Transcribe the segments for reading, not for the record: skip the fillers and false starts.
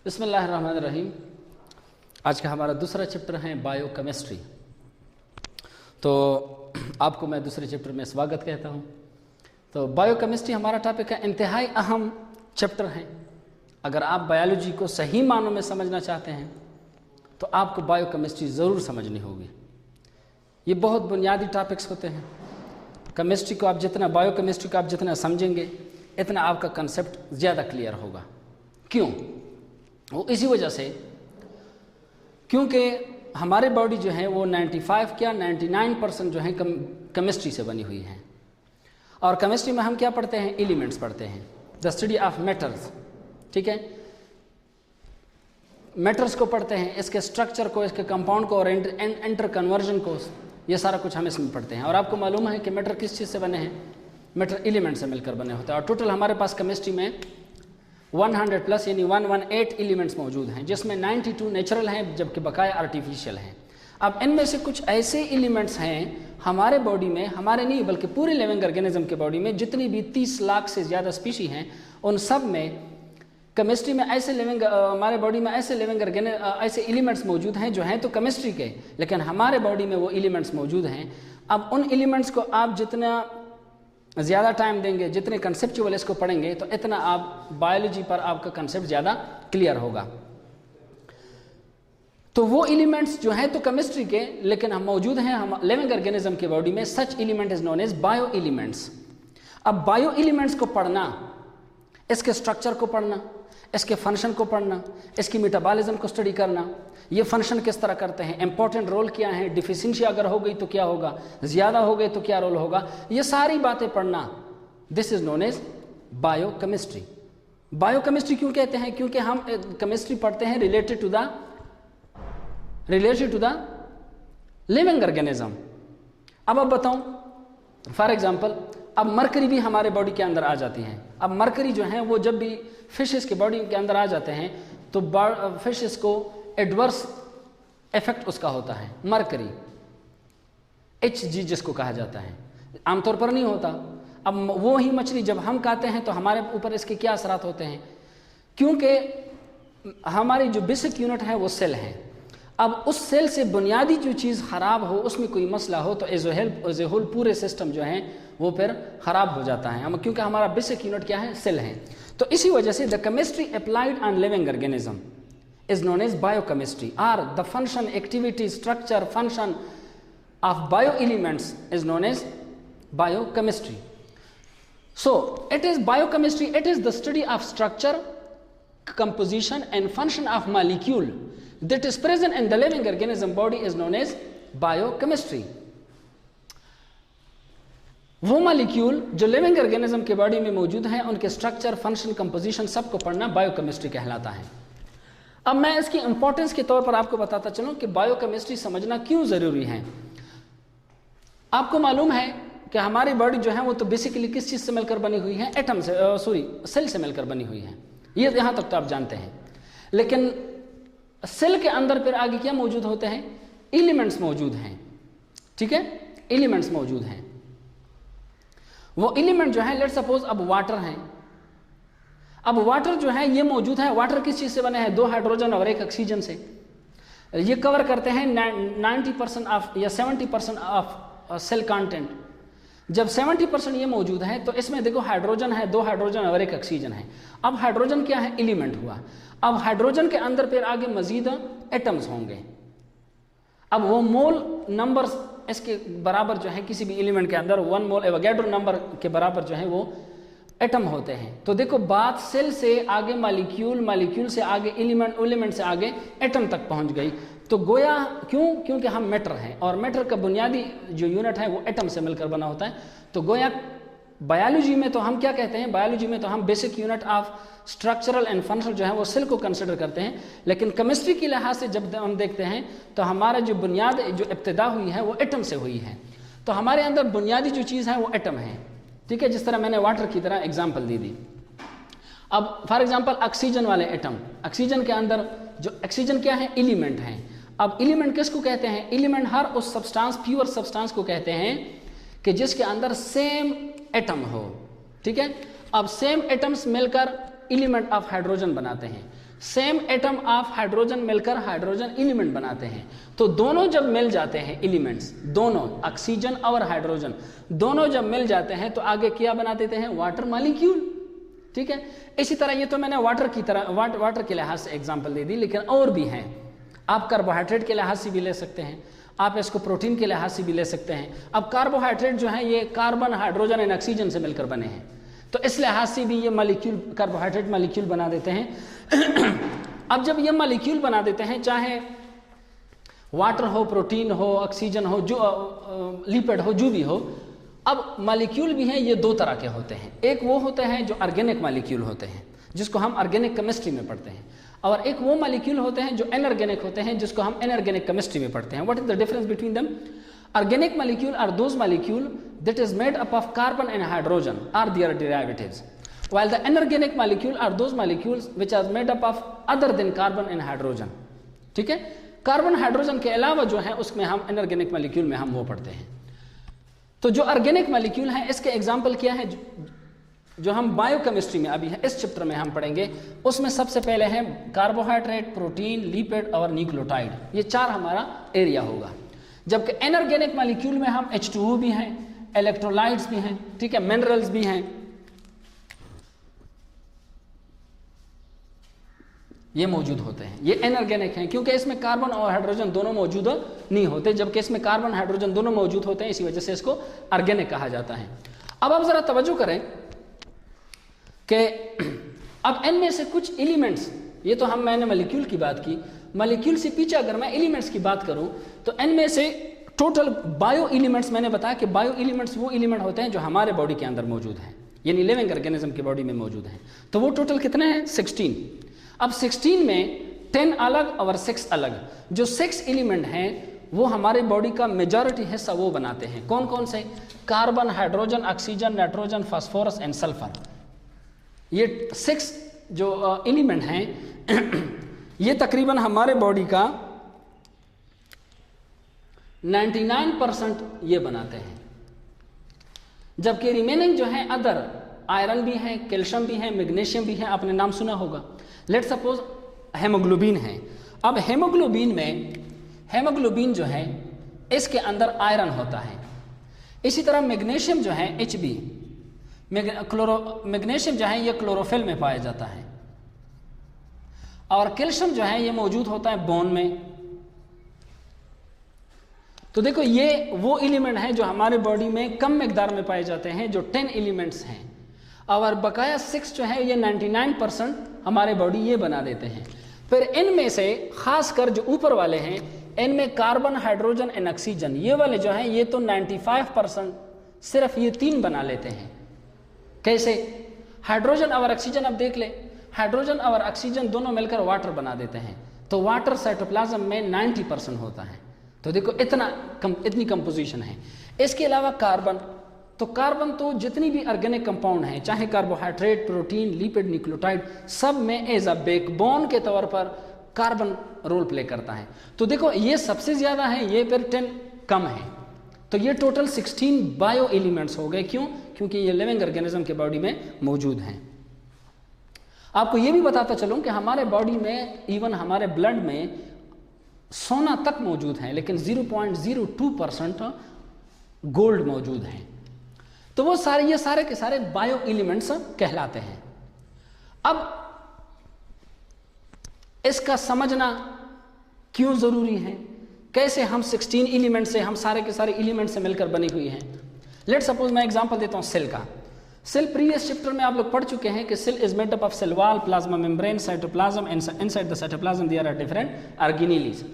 बिस्मिल्लाहिर्रहमानिर्रहीम। आज का हमारा दूसरा चैप्टर है बायोकेमिस्ट्री। तो आपको मैं दूसरे चैप्टर में स्वागत कहता हूँ। तो बायोकेमिस्ट्री हमारा टॉपिक है, इंतहाई अहम चैप्टर है। अगर आप बायोलॉजी को सही मानों में समझना चाहते हैं तो आपको बायोकेमिस्ट्री ज़रूर समझनी होगी। ये बहुत बुनियादी टॉपिक्स होते हैं। केमिस्ट्री को आप जितना बायोकेमिस्ट्री को आप जितना समझेंगे इतना आपका कंसेप्ट ज़्यादा क्लियर होगा। क्यों? वो इसी वजह से क्योंकि हमारी बॉडी जो है वो 95 क्या 99% जो है केमिस्ट्री से बनी हुई है। और केमिस्ट्री में हम क्या पढ़ते हैं? एलिमेंट्स पढ़ते हैं, द स्टडी ऑफ मैटर्स। ठीक है, मैटर्स को पढ़ते हैं, इसके स्ट्रक्चर को, इसके कंपाउंड को और एंटर कन्वर्जन को, ये सारा कुछ हम इसमें पढ़ते हैं। और आपको मालूम है कि मैटर किस चीज़ से बने हैं? मैटर एलिमेंट से मिलकर बने होते हैं। और टोटल हमारे पास केमिस्ट्री में 100 प्लस यानी 118 एलिमेंट्स मौजूद हैं, जिसमें 92 नेचुरल हैं जबकि बकाया आर्टिफिशियल हैं। अब इनमें से कुछ ऐसे एलिमेंट्स हैं हमारे बॉडी में, हमारे नहीं बल्कि पूरे लिविंग ऑर्गेनिज्म के बॉडी में जितनी भी 30 लाख से ज़्यादा स्पीशी हैं, उन सब में केमिस्ट्री में ऐसे हमारे बॉडी में ऐसे ऐसे एलिमेंट्स मौजूद हैं जो हैं तो केमिस्ट्री के, लेकिन हमारे बॉडी में वो एलिमेंट्स मौजूद हैं। अब उन एलिमेंट्स को आप जितना ज़्यादा टाइम देंगे, जितने कंसेप्चुअल इसको पढ़ेंगे, तो इतना आप बायोलॉजी पर आपका कंसेप्ट ज़्यादा क्लियर होगा। तो वो एलिमेंट्स जो हैं तो केमिस्ट्री के, लेकिन हम मौजूद हैं हम लिविंग ऑर्गेनिज्म के बॉडी में। Such element is known as bio elements. अब बायो एलिमेंट्स को पढ़ना, इसके स्ट्रक्चर को पढ़ना, इसके फंक्शन को पढ़ना, इसकी मेटाबॉलिज्म को स्टडी करना, ये फंक्शन किस तरह करते हैं, इंपॉर्टेंट रोल क्या है, डिफिशिएंसी अगर हो गई तो क्या होगा, ज़्यादा हो गए तो क्या रोल होगा, ये सारी बातें पढ़ना, this is known as biochemistry. Biochemistry क्यों कहते हैं? क्योंकि हम केमिस्ट्री पढ़ते हैं related to the living organism. अब बताऊं, फॉर एग्जाम्पल, अब मरकरी भी हमारे बॉडी के अंदर आ जाती हैं। अब मरकरी जो है वो जब भी फिशेस के बॉडी के अंदर आ जाते हैं तो फिशेस को एडवर्स इफेक्ट उसका होता है। मरकरी HG जिसको कहा जाता है, आमतौर पर नहीं होता। अब वो ही मछली जब हम खाते हैं तो हमारे ऊपर इसके क्या असरात होते हैं? क्योंकि हमारी जो बेसिक यूनिट है वो सेल है। अब उस सेल से बुनियादी जो चीज़ ख़राब हो, उसमें कोई मसला हो, तो एज ए होल पूरे सिस्टम जो है वो फिर ख़राब हो जाता है। हम क्योंकि हमारा बेसिक यूनिट क्या है? सेल है। तो इसी वजह से the chemistry applied on living organism is known as biochemistry, or the function, activity, structure, function of bioelements is known as biochemistry. So it is biochemistry, it is the study of structure, composition and function of molecule that is present in the living organism body is known as biochemistry. वो molecule जो living organism के body में मौजूद हैं, उनके structure, function, composition सबको पढ़ना biochemistry कहलाता है। अब मैं इसकी इंपॉर्टेंस के तौर पर आपको बताता चलूं कि बायोकेमिस्ट्री समझना क्यों ज़रूरी है। आपको मालूम है कि हमारी बॉडी जो है वो तो बेसिकली किस चीज़ से मिलकर बनी हुई है? एटम से, सेल से मिलकर बनी हुई है। ये यहाँ तक तो आप जानते हैं। लेकिन सेल के अंदर फिर आगे क्या मौजूद होते हैं? एलिमेंट्स मौजूद हैं। ठीक है, एलिमेंट्स मौजूद हैं। वो एलिमेंट जो है, लेट सपोज अब वाटर हैं। अब वाटर जो है ये मौजूद है। वाटर किस चीज़ से बने हैं? 2 हाइड्रोजन और 1 ऑक्सीजन से। ये कवर करते हैं 90% ऑफ या 70% ऑफ सेल कंटेंट। जब 70% ये मौजूद है तो इसमें देखो हाइड्रोजन है, 2 हाइड्रोजन और 1 ऑक्सीजन है। अब हाइड्रोजन क्या है? एलिमेंट हुआ। अब हाइड्रोजन के अंदर फिर आगे मजीद एटम्स होंगे। अब वो मोल नंबर इसके बराबर जो है किसी भी एलिमेंट के अंदर 1 मोल एवोगैड्रो नंबर के बराबर जो है वो एटम होते हैं। तो देखो बात सेल से आगे मॉलिक्यूल, मॉलिक्यूल से आगे एलिमेंट, एलिमेंट से आगे एटम तक पहुंच गई। तो गोया क्यों? क्योंकि हम मैटर हैं और मैटर का बुनियादी जो यूनिट है वो एटम से मिलकर बना होता है। तो गोया बायोलॉजी में तो हम क्या कहते हैं? बायोलॉजी में तो हम basic unit of structural and functional जो है वो सेल को कंसिडर करते हैं। लेकिन केमिस्ट्री के लिहाज से जब हम देखते हैं तो हमारा जो बुनियाद जो इब्तिदा हुई है वो एटम से हुई है। तो हमारे अंदर बुनियादी जो चीज़ है वो एटम है। ठीक है, जिस तरह मैंने वाटर की तरह एग्जांपल दी। अब फॉर एग्जांपल ऑक्सीजन वाले एटम, ऑक्सीजन के अंदर जो ऑक्सीजन क्या है? एलिमेंट है। अब एलिमेंट किसको कहते हैं? एलिमेंट हर उस सब्सटेंस, प्योर सब्सटेंस को कहते हैं कि जिसके अंदर सेम एटम हो। ठीक है, अब सेम एटम्स मिलकर एलिमेंट ऑफ हाइड्रोजन बनाते हैं। सेम एटम ऑफ हाइड्रोजन मिलकर हाइड्रोजन एलिमेंट बनाते हैं। तो दोनों जब मिल जाते हैं एलिमेंट्स, दोनों ऑक्सीजन और हाइड्रोजन दोनों जब मिल जाते हैं तो आगे क्या बना देते हैं, वाटर मॉलिक्यूल। ठीक है, इसी तरह ये तो मैंने वाटर की तरह वाटर के लिहाज से एग्जांपल दे दी, लेकिन और भी हैं। आप कार्बोहाइड्रेट के लिहाज से भी ले सकते हैं, आप इसको प्रोटीन के लिहाज से भी ले सकते हैं। अब कार्बोहाइड्रेट जो है ये कार्बन, हाइड्रोजन एंड ऑक्सीजन से मिलकर बने हैं, तो इस लिहाज से भी ये मॉलिक्यूल, कार्बोहाइड्रेट मॉलिक्यूल बना देते हैं। अब जब ये मॉलिक्यूल बना देते हैं, चाहे वाटर हो, प्रोटीन हो, ऑक्सीजन हो, जो लिपिड हो, जो भी हो, अब मॉलिक्यूल भी हैं, ये दो तरह के होते हैं। एक वो होते हैं जो ऑर्गेनिक मॉलिक्यूल होते हैं, जिसको हम ऑर्गेनिक केमिस्ट्री में पढ़ते हैं, और एक वो मॉलिक्यूल होते हैं जो इनऑर्गेनिक होते हैं, जिसको हम इनऑर्गेनिक केमिस्ट्री में पढ़ते हैं। What is the difference between them? Organic molecule are those molecule that is made up of carbon and hydrogen or their derivatives, while the inorganic molecule are those molecules which are made up of other than carbon and hydrogen. ठीक है, carbon hydrogen के अलावा जो है उसमें हम inorganic molecule में हम वो पढ़ते हैं। तो जो ऑर्गेनिक मॉलिक्यूल है, इसके एग्जाम्पल क्या है जो हम बायोकेमिस्ट्री में अभी है इस चैप्टर में हम पढ़ेंगे, उसमें सबसे पहले है कार्बोहाइड्रेट, प्रोटीन, लिपिड और न्यूक्लियोटाइड। ये चार हमारा एरिया होगा। जबकि इनऑर्गेनिक मॉलिक्यूल में हम H2O भी हैं, इलेक्ट्रोलाइट्स भी हैं, ठीक है, मिनरल्स भी हैं, ये मौजूद होते हैं। ये इनऑर्गेनिक हैं क्योंकि इसमें कार्बन और हाइड्रोजन दोनों मौजूद नहीं होते, जबकि इसमें कार्बन हाइड्रोजन दोनों मौजूद होते हैं, इसी वजह से इसको ऑर्गेनिक कहा जाता है। अब आप जरा तवज्जो करें कि अब इनमें से कुछ एलिमेंट्स, ये तो मैंने मॉलिक्यूल की बात की, मॉलिक्यूल से पीछे अगर मैं एलिमेंट्स की बात करूं तो इनमें से टोटल बायो एलिमेंट्स, मैंने बताया कि बायो एलिमेंट्स वो एलिमेंट होते हैं जो हमारे बॉडी के अंदर मौजूद हैं, यानी लिविंग ऑर्गेनिज्म की बॉडी में मौजूद हैं। तो वो टोटल कितने हैं? 16। अब 16 में 10 अलग और 6 अलग। जो 6 एलिमेंट हैं वो हमारे बॉडी का मेजॉरिटी हिस्सा वो बनाते हैं। कौन कौन से? Carbon, hydrogen, oxygen, nitrogen, phosphorus and sulphur. ये 6 जो एलिमेंट हैं ये तकरीबन हमारे बॉडी का 99% ये बनाते हैं, जबकि रिमेनिंग जो है अदर, आयरन भी है, कैल्शियम भी है, मैग्नीशियम भी है, आपने नाम सुना होगा। लेट सपोज हेमोग्लोबिन है। अब हेमोग्लोबिन जो है इसके अंदर आयरन होता है। इसी तरह मैग्नीशियम जो है Hb, मैग्नीशियम जो है ये क्लोरोफिल में पाया जाता है, और कैल्शियम जो है ये मौजूद होता है बोन में। तो देखो ये वो एलिमेंट हैं जो हमारे बॉडी में कम मिकदार में पाए जाते हैं, जो 10 एलिमेंट्स हैं, और बकाया 6 जो है ये 99% हमारे बॉडी ये बना देते हैं। फिर इनमें से खासकर जो ऊपर वाले हैं, इनमें कार्बन, हाइड्रोजन एंड ऑक्सीजन, ये वाले जो हैं ये तो 95% सिर्फ ये 3 बना लेते हैं। कैसे? हाइड्रोजन और ऑक्सीजन, अब देख ले, हाइड्रोजन और ऑक्सीजन दोनों मिलकर वाटर बना देते हैं, तो वाटर साइटोप्लाज्म में 90% होता है। तो देखो इतनी कंपोजिशन है। इसके अलावा कार्बन, तो कार्बन तो जितनी भी ऑर्गेनिक कंपाउंड हैं, चाहे कार्बोहाइड्रेट, प्रोटीन, लिपिड, न्यूक्लियोटाइड, सब में एज अ बैकबोन के तौर पर कार्बन रोल प्ले करता है। तो देखो ये सबसे ज्यादा है, ये फिर 10 कम है। तो ये टोटल 16 बायो एलिमेंट्स हो गए। क्यों? क्योंकि ये लिविंग ऑर्गेनिज्म के बॉडी में मौजूद हैं। आपको ये भी बताता चलूं कि हमारे बॉडी में, इवन हमारे ब्लड में सोना तक मौजूद है, लेकिन 0.02% गोल्ड मौजूद है। तो वो ये सारे के सारे बायो एलिमेंट्स कहलाते हैं। अब इसका समझना क्यों जरूरी है, कैसे हम 16 एलिमेंट से, हम सारे के सारे एलिमेंट से मिलकर बनी हुई हैं। लेट सपोज मैं एग्जांपल देता हूं सेल का। सेल प्रीवियस चैप्टर में आप लोग पढ़ चुके हैं कि cell is made up of cell wall, plasma membrane, cytoplasm, and inside the cytoplasm there are different organelles.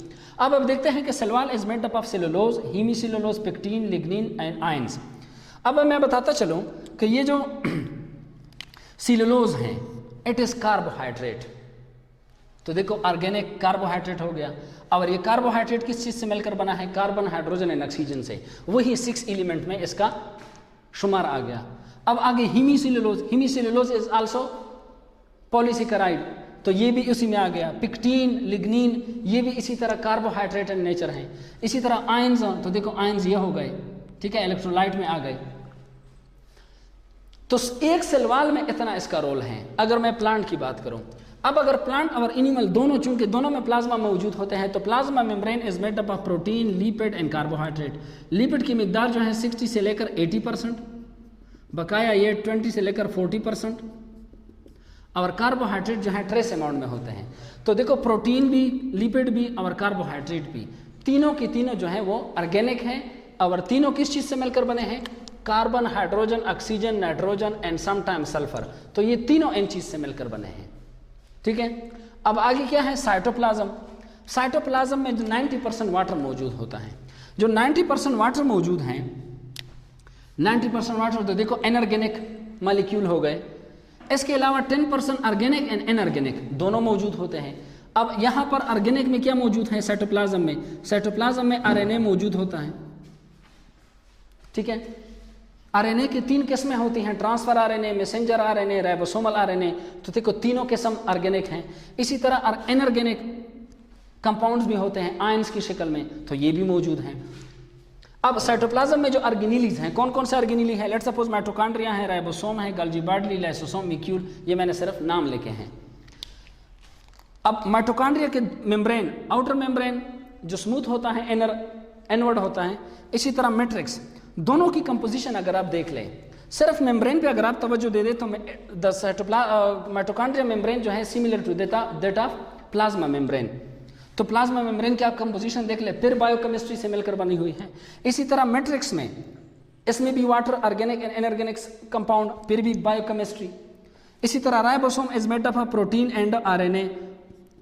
अब देखते हैं कि cell wall is made up of cellulose, hemicellulose, pectin, lignin and ions. अब मैं बताता चलूं कि ये जो सेलुलोज हैं, इट इज कार्बोहाइड्रेट। तो देखो ऑर्गेनिक कार्बोहाइड्रेट हो गया, और ये कार्बोहाइड्रेट किस चीज से मिलकर बना है? कार्बन, हाइड्रोजन एंड ऑक्सीजन से। वही 6 एलिमेंट में इसका शुमार आ गया। अब आगे hemicellulose, hemicellulose is also polysaccharide, तो ये भी उसी में आ गया। पिक्टीन, लिग्निन, ये भी इसी तरह कार्बोहाइड्रेट इन नेचर हैं। इसी तरह आयंस, तो देखो आयंस ये हो गए, ठीक है, इलेक्ट्रोलाइट में आ गए। तो एक सेल वॉल में इतना इसका रोल है। अगर मैं प्लांट की बात करूं, अब अगर प्लांट और एनिमल दोनों, चूंकि दोनों में प्लाज्मा मौजूद होते हैं, तो plasma membrane is made up of protein, lipid and carbohydrate. Lipid की मिकदार जो है 60 से लेकर 80%, बकाया ये 20 से लेकर 40%, और कार्बोहाइड्रेट जो है ट्रेस अमाउंट में होते हैं। तो देखो प्रोटीन भी, लिपिड भी और कार्बोहाइड्रेट भी, तीनों की तीनों जो है वो ऑर्गेनिक हैं, और तीनों किस चीज़ से मिलकर बने हैं? Carbon, hydrogen, oxygen, nitrogen and sometime sulphur. तो ये तीनों इन चीज़ से मिलकर बने हैं, ठीक है। अब आगे क्या है? साइटोप्लाज्म। साइटोप्लाज्म में जो 90% वाटर मौजूद होता है, जो 90% वाटर मौजूद हैं, 90% वाटर, तो देखो एनऑर्गेनिक मॉलिक्यूल हो गए। इसके अलावा 10% ऑर्गेनिक एंड इनऑर्गेनिक दोनों मौजूद होते हैं। अब यहाँ पर ऑर्गेनिक में क्या मौजूद है? साइटोप्लाज्म में, साइटोप्लाज्म में आरएनए मौजूद होता है, ठीक है। आरएनए की 3 किस्में होती हैं, transfer RNA, messenger RNA, ribosomal RNA. तो देखो तीनों किस्म ऑर्गेनिक हैं। इसी तरह इनऑर्गेनिक कंपाउंड्स भी होते हैं आयंस की शक्ल में, तो ये भी मौजूद हैं। अब साइटोप्लाज्म में जो ऑर्गेनीलीज हैं, कौन कौन से ऑर्गेनीली हैं? लेट्स सपोज माइटोकॉन्ड्रिया है, राइबोसोम है, गोल्गी बार्टली, लाइसोसोम, मिक्यूल, ये मैंने सिर्फ नाम लिखे हैं। अब माइटोकॉन्ड्रिया के मेम्ब्रेन, आउटर मेम्ब्रेन जो स्मूथ होता है, इनवर्ड होता है। इसी तरह मैट्रिक्स, दोनों की कंपोजिशन अगर आप देख लें, सिर्फ मेम्ब्रेन पे अगर आप तवज्जो दे दें तो माइटोकॉन्ड्रिया मेम्ब्रेन जो है similar to that of plasma membrane. तो प्लाज्मा मेम्ब्रेन की आप कंपोजिशन देख ले, फिर बायोकेमिस्ट्री से मिलकर बनी हुई है। इसी तरह मैट्रिक्स में, इसमें भी water, organic and inorganic compound, फिर भी बायोकेमिस्ट्री। इसी तरह ribosome is made up of protein and RNA,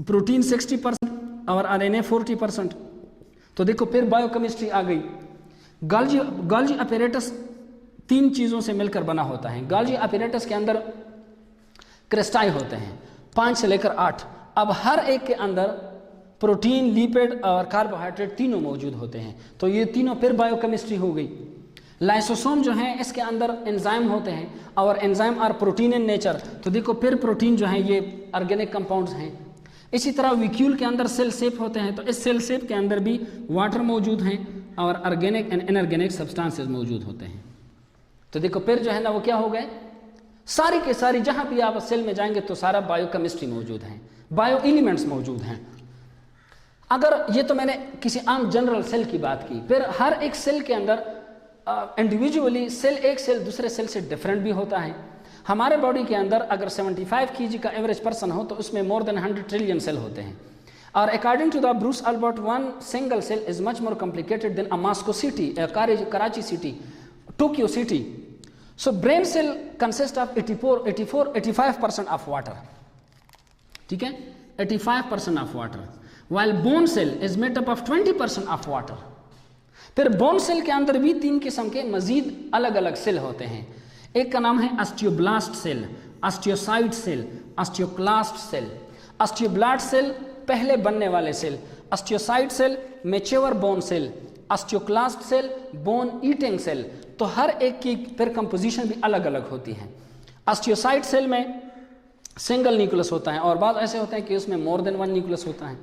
protein 60% और आरएनए 40%। तो देखो फिर बायोकेमिस्ट्री आ गई। गोल्गी अपैरेटस 3 चीज़ों से मिलकर बना होता है। गोल्गी अपैरेटस के अंदर क्रिस्टाई होते हैं 5 से लेकर 8। अब हर एक के अंदर प्रोटीन, लिपिड और कार्बोहाइड्रेट तीनों मौजूद होते हैं। तो ये तीनों फिर बायोकेमिस्ट्री हो गई। लाइसोसोम जो है, इसके अंदर एंजाइम होते हैं और enzyme are protein in nature. तो देखो फिर प्रोटीन जो है ये ऑर्गेनिक कंपाउंड्स हैं। इसी तरह विक्यूल के अंदर सेल शेप होते हैं, तो इस सेल शेप के अंदर भी वाटर मौजूद हैं और ऑर्गेनिक एंड इनऑर्गेनिक सब्सटेंसेस मौजूद होते हैं। तो देखो फिर जो है ना वो क्या हो गए, सारी के सारी, जहां भी आप सेल में जाएंगे तो सारा बायोकेमिस्ट्री मौजूद है, बायो एलिमेंट्स मौजूद हैं। अगर ये तो मैंने किसी आम जनरल सेल की बात की, फिर हर एक सेल के अंदर इंडिविजुअली सेल, एक सेल दूसरे सेल से डिफरेंट भी होता है। हमारे बॉडी के अंदर अगर 75 kg का एवरेज पर्सन हो तो उसमें मोर देन 100 ट्रिलियन सेल होते हैं। और according to the Bruce Albert, one single cell is much more complicated than a Moscow city, Karachi city, Tokyo city. So brain cell consist of 85% of water, ठीक है, 85% of water, while bone cell is made up of 20% of water। फिर bone cell के अंदर भी 3 किस्म के मजीद अलग अलग सेल होते हैं। एक का नाम है osteoblast cell, osteocyte cell, osteoclast cell. Osteoblast cell पहले बनने वाले cell, osteocyte cell mature bone cell, osteoclast cell bone eating cell. तो हर एक की फिर कंपोजिशन भी अलग अलग होती है। ऑस्टियोसाइट सेल में सिंगल न्यूक्लियस होता है और बाद ऐसे होते हैं कि उसमें मोर देन 1 न्यूक्लियस होता है।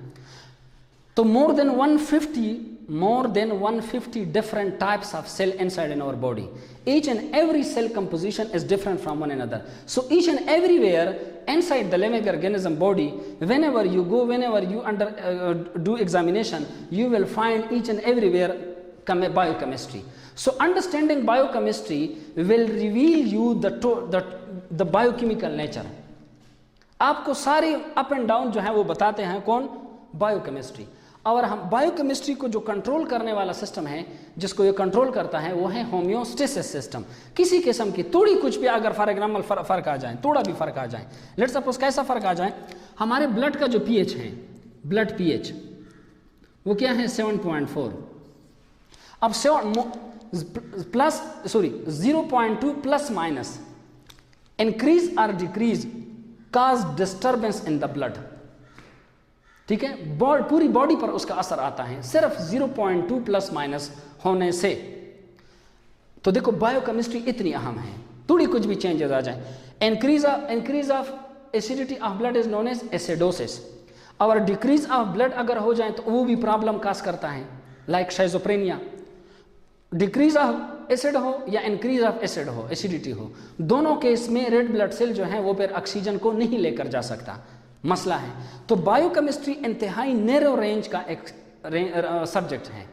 तो more than 150 different types of cell inside in our body. Each and every cell composition is different from one another. So each and everywhere inside the living organism body, whenever you go, whenever you do examination, you will find each and everywhere biochemistry. So understanding biochemistry will reveal you the biochemical nature. आपको सारे up and down जो है वो बताते हैं कौन? Biochemistry. और हम बायोकेमिस्ट्री को जो कंट्रोल करने वाला सिस्टम है, जिसको ये कंट्रोल करता है, वो है होम्योस्टेसिस सिस्टम। किसी किस्म की थोड़ी कुछ भी अगर फॉर एग्जाम्पल फर्क आ जाए, थोड़ा भी फर्क आ जाए, लेट्स सपोज कैसा फर्क आ जाए, हमारे ब्लड का जो पीएच है, ब्लड पीएच वो क्या है? 7.4। अब 0.2 प्लस माइनस इंक्रीज और decrease cause disturbance in the blood, ठीक है, पूरी बॉडी पर उसका असर आता है सिर्फ 0.2 प्लस माइनस होने से। तो देखो बायोकेमिस्ट्री इतनी अहम है, थोड़ी कुछ भी चेंजेस आ जाए। Increase of acidity of blood is known as acidosis, और डिक्रीज ऑफ ब्लड अगर हो जाए तो वो भी प्रॉब्लम काज करता है, लाइक शाइजोप्रेनिया। डिक्रीज ऑफ एसिड हो या इंक्रीज ऑफ एसिड हो, एसिडिटी हो, दोनों केस में रेड ब्लड सेल जो है वो फिर ऑक्सीजन को नहीं लेकर जा सकता, मसला है। तो बायोकेमिस्ट्री इंतहाई नैरो रेंज का एक सब्जेक्ट है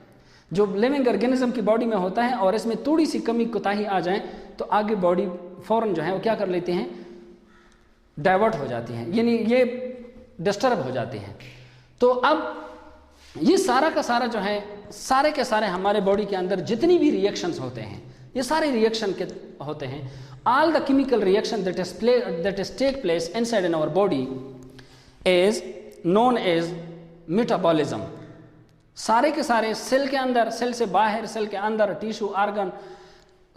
जो लिविंग ऑर्गेनिज्म की बॉडी में होता है, और इसमें थोड़ी सी कमी कोताही आ जाए तो आगे बॉडी फौरन जो है वो क्या कर लेती हैं, डाइवर्ट हो जाती हैं, यानी ये डिस्टर्ब हो जाती हैं। तो अब ये सारा का सारा जो है, सारे के सारे हमारे बॉडी के अंदर जितनी भी रिएक्शंस होते हैं, ये सारे रिएक्शन के होते हैं, all the chemical reaction that is take place inside in our body is known as metabolism। सारे के सारे सेल के अंदर, सेल से बाहर, सेल के अंदर, टिश्यू, ऑर्गन,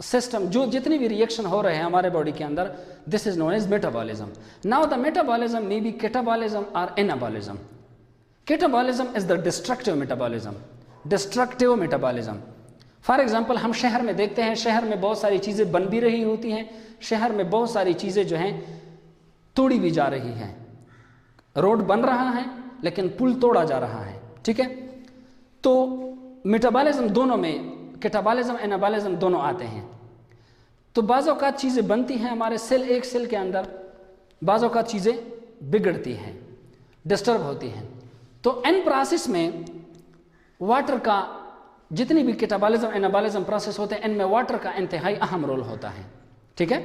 सिस्टम, जो जितनी भी रिएक्शन हो रहे हैं हमारे बॉडी के अंदर, this is known as metabolism. Now the metabolism may be catabolism और anabolism. Catabolism is the destructive metabolism, destructive metabolism. For example हम शहर में देखते हैं, शहर में बहुत सारी चीज़ें बन भी रही होती हैं, शहर में बहुत सारी चीज़ें जो हैं तोड़ी भी जा रही हैं। रोड बन रहा है लेकिन पुल तोड़ा जा रहा है, ठीक है। तो मेटाबॉलिज्म दोनों में, कैटाबॉलिज्म एनाबॉलिज्म दोनों आते हैं। तो बाज़ औक़ात चीज़ें बनती हैं हमारे सेल, एक सेल के अंदर, बाज़ औक़ात चीज़ें बिगड़ती हैं, डिस्टर्ब होती हैं। तो इन प्रोसेस में वाटर का, जितनी भी कैटाबॉलिज्म एनाबॉलिज्म प्रोसेस होते हैं, इनमें वाटर का इंतहाई अहम रोल होता है, ठीक है।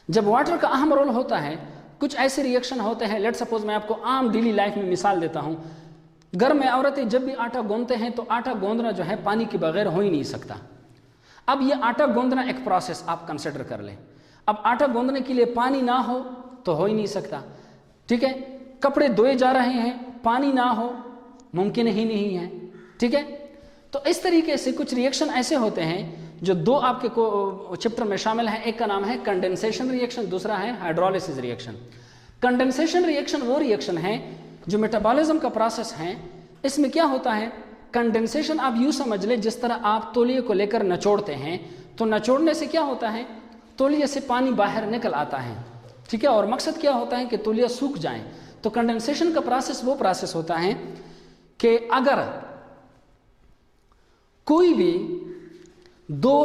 जब वाटर का अहम रोल होता है, कुछ ऐसे रिएक्शन होते हैं, लेट सपोज मैं आपको आम डेली लाइफ में मिसाल देता हूं। घर में औरतें जब भी आटा गूंदते हैं तो आटा गूंदना जो है पानी के बगैर हो ही नहीं सकता। अब ये आटा गूंदना एक प्रोसेस आप कंसिडर कर लें। अब आटा गूंदने के लिए पानी ना हो तो हो ही नहीं सकता, ठीक है। कपड़े धोए जा रहे हैं, पानी ना हो मुमकिन ही नहीं है, ठीक है। तो इस तरीके से कुछ रिएक्शन ऐसे होते हैं जो दो आपके को चैप्टर में शामिल है। एक का नाम है कंडेंसेशन रिएक्शन, दूसरा है हाइड्रोलिसिस रिएक्शन। कंडेंसेशन रिएक्शन वो रिएक्शन है जो मेटाबॉलिज्म का प्रोसेस है। इसमें क्या होता है, कंडेंसेशन आप यूं समझ ले जिस तरह आप तौलिए को लेकर नचोड़ते हैं, तो नचोड़ने से क्या होता है, तौलिए से पानी बाहर निकल आता है, ठीक है। और मकसद क्या होता है कि तौलिया सूख जाए। तो कंडेंसेशन का प्रोसेस वो प्रोसेस होता है कि अगर कोई भी दो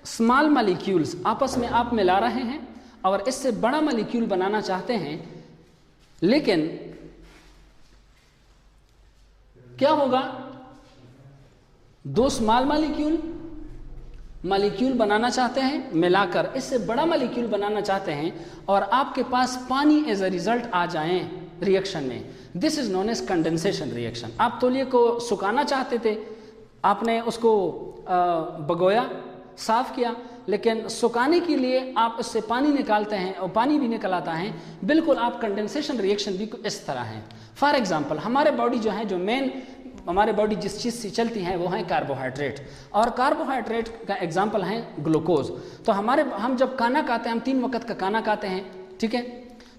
स्मॉल मॉलिक्यूल्स आपस में आप मिला रहे हैं और इससे बड़ा मॉलिक्यूल बनाना चाहते हैं, लेकिन क्या होगा, दो स्मॉल मॉलिक्यूल बनाना चाहते हैं मिलाकर, इससे बड़ा मॉलिक्यूल बनाना चाहते हैं, और आपके पास पानी एज अ रिजल्ट आ जाए रिएक्शन में, this is known as condensation reaction. आप तौलिए को सुखाना चाहते थे, आपने उसको भगोया, साफ किया, लेकिन सुखाने के लिए आप उससे पानी निकालते हैं और पानी भी निकल आता है। बिल्कुल आप कंडेंसेशन रिएक्शन भी इस तरह है। फॉर एग्जांपल हमारे बॉडी जो है, जो मेन हमारे बॉडी जिस चीज़ से चलती है वो है कार्बोहाइड्रेट, और कार्बोहाइड्रेट का एग्जांपल है ग्लूकोज। तो हम जब खाना खाते हैं, हम 3 वक्त का खाना खाते हैं, ठीक है।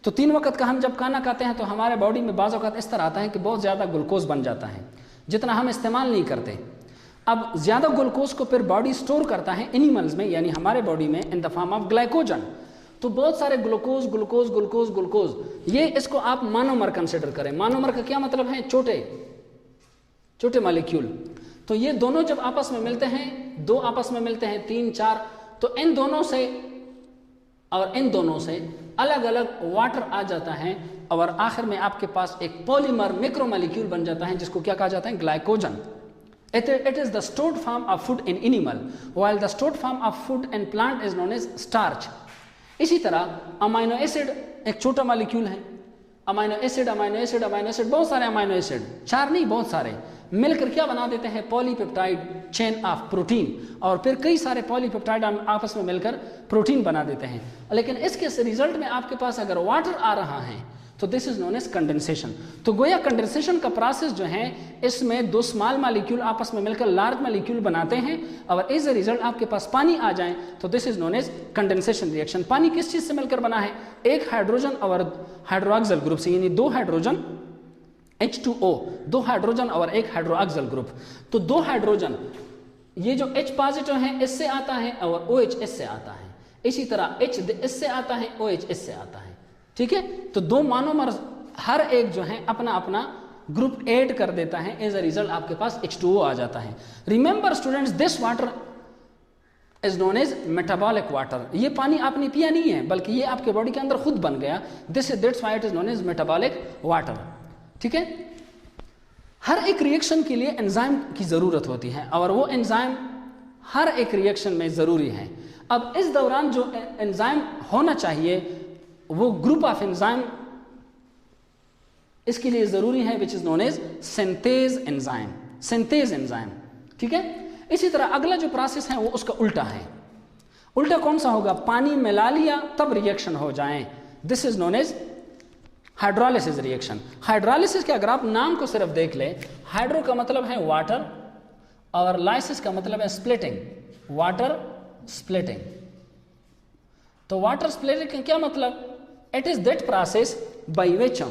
तो 3 वक्त का हम जब खाना खाते हैं तो हमारे बॉडी में बाज़ औक़ात इस तरह आता है कि बहुत ज़्यादा ग्लूकोज बन जाता है, जितना हम इस्तेमाल नहीं करते। अब ज़्यादा ग्लूकोज को फिर बॉडी स्टोर करता है एनिमल्स में, यानी हमारे बॉडी में, in the form of glycogen. तो बहुत सारे ग्लूकोज ग्लूकोज ग्लूकोज ग्लूकोज, ये इसको आप मोनोमर कंसिडर करें। मोनोमर का क्या मतलब है, छोटे छोटे मॉलिक्यूल। तो ये दोनों जब आपस में मिलते हैं, दो आपस में मिलते हैं, 3 4, तो इन दोनों से और इन दोनों से अलग अलग वाटर आ जाता है, और आखिर में आपके पास एक पॉलीमर मैक्रोमॉलिक्यूल बन जाता है जिसको क्या कहा जाता है, glycogen. It is the stored form of food in animal, while the stored form of food in plant is known as starch. इसी तरह अमाइनो एसिड एक छोटा मॉलिक्यूल है। अमाइनो एसिड बहुत सारे अमाइनो एसिड, 4 नहीं बहुत सारे, मिलकर क्या बना देते हैं, पॉलीपेप्टाइड चेन ऑफ प्रोटीन, और फिर कई सारे पॉलीपेप्टाइड आपस में मिलकर प्रोटीन बना देते हैं। लेकिन इसके रिजल्ट में आपके पास अगर वाटर आ रहा है तो this is known as condensation. तो गोया कंडेंसेशन का प्रोसेस जो है, इसमें 2 स्मॉल मॉलिक्यूल आपस में मिलकर लार्ज मॉलिक्यूल बनाते हैं, और एज अ रिजल्ट आपके पास पानी आ जाए तो this is known as condensation reaction. पानी किस चीज से मिलकर बना है, एक हाइड्रोजन और हाइड्रोक्सिल ग्रुप से, यानी 2 हाइड्रोजन H2O, 2 हाइड्रोजन और 1 हाइड्रोक्सिल ग्रुप। तो 2 हाइड्रोजन, ये जो H पॉजिटिव है इससे आता है और OH इससे आता है, इसी तरह H इससे आता है, OH इससे आता है, ठीक है। तो 2 मोनोमर हर एक जो है अपना अपना ग्रुप ऐड कर देता है, एज अ रिजल्ट आपके पास H2O आ जाता है। Remember students, this water is known as metabolic water. ये पानी आपने पिया नहीं है बल्कि ये आपके बॉडी के अंदर खुद बन गया, that's why it is known as metabolic water. ठीक है, हर एक रिएक्शन के लिए एंजाइम की ज़रूरत होती है और वो एंजाइम हर एक रिएक्शन में ज़रूरी है। अब इस दौरान जो एंजाइम होना चाहिए वो ग्रुप ऑफ एंजाइम इसके लिए ज़रूरी है which is known as synthase enzyme, synthase enzyme. ठीक है, इसी तरह अगला जो प्रोसेस है वो उसका उल्टा है। उल्टा कौन सा होगा? पानी मिला लिया तब रिएक्शन हो जाए, this is known as hydrolysis reaction. Hydrolysis के अगर आप नाम को सिर्फ देख ले, हाइड्रो का मतलब है वाटर और लाइसिस का मतलब है स्प्लिटिंग, वाटर स्प्लिटिंग। तो वाटर स्प्लिटिंग का क्या मतलब? It is that process by which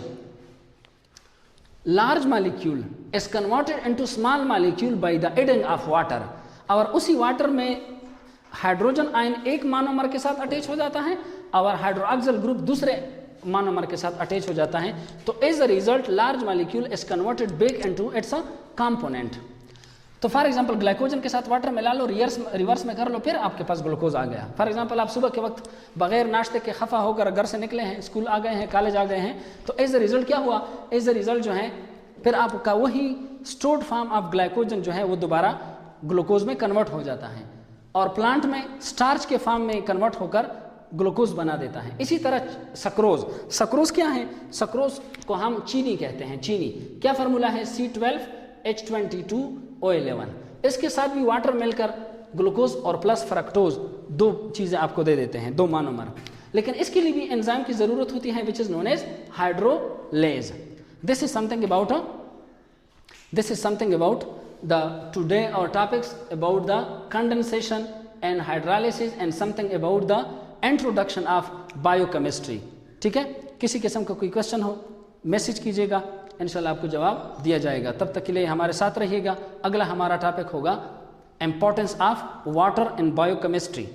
large molecule is converted into small molecule by the adding of water। और उसी वाटर में हाइड्रोजन आयन एक मोनोमर के साथ अटैच हो जाता है और हाइड्रोक्सिल ग्रुप दूसरे मोनोमर के साथ अटैच हो जाता है। तो as a result large molecule is converted back into its a component. तो फॉर एग्जांपल ग्लाइकोजन के साथ वाटर मिला लो, रिवर्स में कर लो, फिर आपके पास ग्लूकोज आ गया। फॉर एग्जांपल आप सुबह के वक्त बगैर नाश्ते के खफा होकर घर से निकले हैं, स्कूल आ गए हैं, कॉलेज आ गए हैं, तो एज अ रिजल्ट क्या हुआ? एज अ रिजल्ट जो है फिर आपका वही स्टोर्ड फॉर्म ऑफ ग्लाइकोजन जो है वो दोबारा ग्लूकोज में कन्वर्ट हो जाता है और प्लांट में स्टार्च के फॉर्म में कन्वर्ट होकर ग्लूकोज बना देता है। इसी तरह सक्रोज, सक्रोज क्या है? सक्रोज को हम चीनी कहते हैं। चीनी क्या फार्मूला है? C12H22O11। इसके साथ भी वाटर मिलकर ग्लूकोज और प्लस फ्रक्टोज दो चीज़ें आपको दे देते हैं, दो मोनोमर। लेकिन इसके लिए भी एंजाइम की ज़रूरत होती है which is known as hydrolase. This is something about the today our topics about the condensation and hydrolysis and something about the introduction of biochemistry। ठीक है, किसी किस्म का कोई क्वेश्चन हो मैसेज कीजिएगा, इंशाल्लाह आपको जवाब दिया जाएगा। तब तक के लिए हमारे साथ रहिएगा। अगला हमारा टॉपिक होगा importance of water in biochemistry.